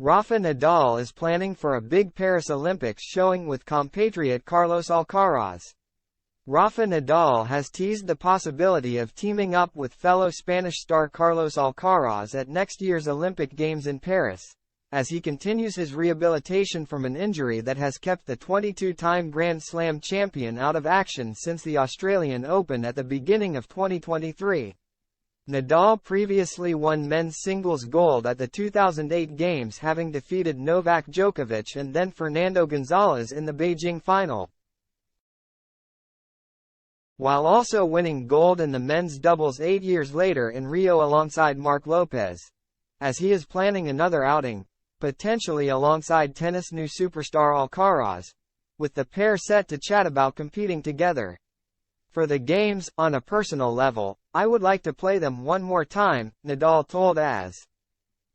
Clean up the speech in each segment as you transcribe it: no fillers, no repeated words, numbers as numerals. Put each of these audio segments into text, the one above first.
Rafa Nadal is planning for a big Paris Olympics showing with compatriot Carlos Alcaraz. Rafa Nadal has teased the possibility of teaming up with fellow Spanish star Carlos Alcaraz at next year's Olympic Games in Paris, as he continues his rehabilitation from an injury that has kept the 22-time Grand Slam champion out of action since the Australian Open at the beginning of 2023. Nadal previously won men's singles gold at the 2008 Games, having defeated Novak Djokovic and then Fernando Gonzalez in the Beijing final, while also winning gold in the men's doubles 8 years later in Rio alongside Marc Lopez, as he is planning another outing, potentially alongside tennis new superstar Alcaraz, with the pair set to chat about competing together. For the Games, on a personal level, I would like to play them one more time, Nadal told AS.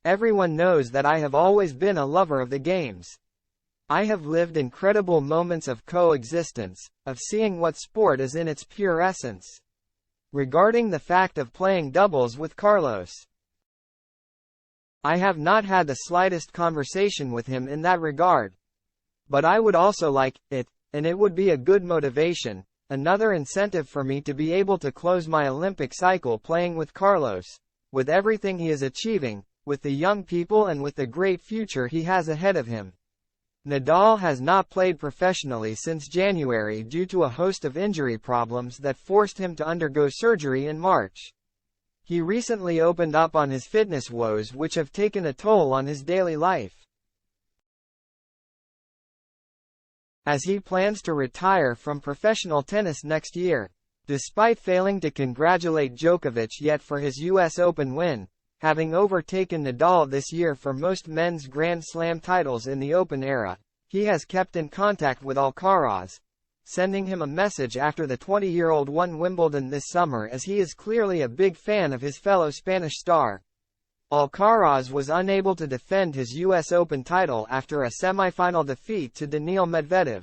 Everyone knows that I have always been a lover of the Games. I have lived incredible moments of coexistence, of seeing what sport is in its pure essence. Regarding the fact of playing doubles with Carlos, I have not had the slightest conversation with him in that regard. But I would also like it, and it would be a good motivation, another incentive for me to be able to close my Olympic cycle playing with Carlos, with everything he is achieving, with the young people and with the great future he has ahead of him. Nadal has not played professionally since January due to a host of injury problems that forced him to undergo surgery in March. He recently opened up on his fitness woes, which have taken a toll on his daily life, as he plans to retire from professional tennis next year. Despite failing to congratulate Djokovic yet for his US Open win, having overtaken Nadal this year for most men's Grand Slam titles in the Open era, he has kept in contact with Alcaraz, sending him a message after the 20-year-old won Wimbledon this summer, as he is clearly a big fan of his fellow Spanish star. Alcaraz was unable to defend his US Open title after a semi-final defeat to Daniil Medvedev,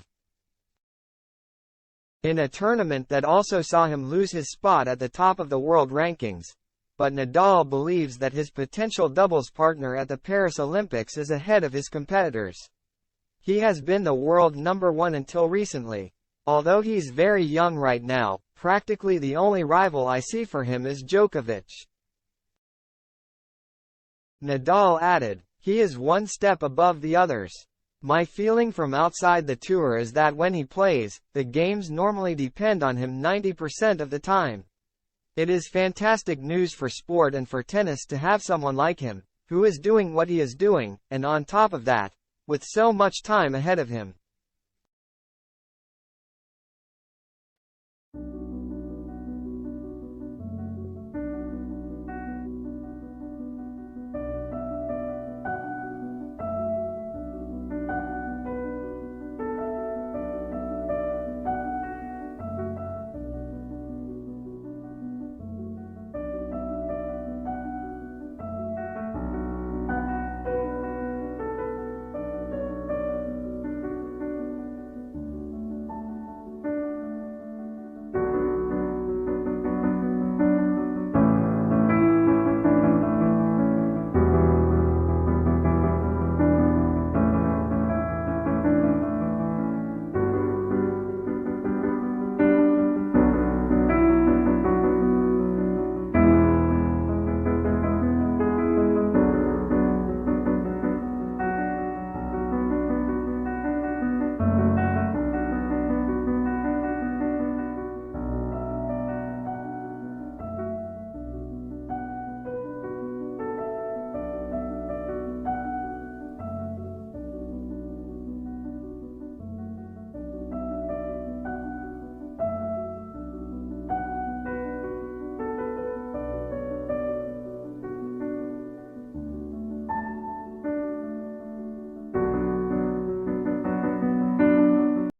in a tournament that also saw him lose his spot at the top of the world rankings. But Nadal believes that his potential doubles partner at the Paris Olympics is ahead of his competitors. He has been the world number one until recently. Although he's very young right now, practically the only rival I see for him is Djokovic. Nadal added, "He is one step above the others. My feeling from outside the tour is that when he plays, the games normally depend on him 90% of the time. It is fantastic news for sport and for tennis to have someone like him, who is doing what he is doing, and on top of that, with so much time ahead of him."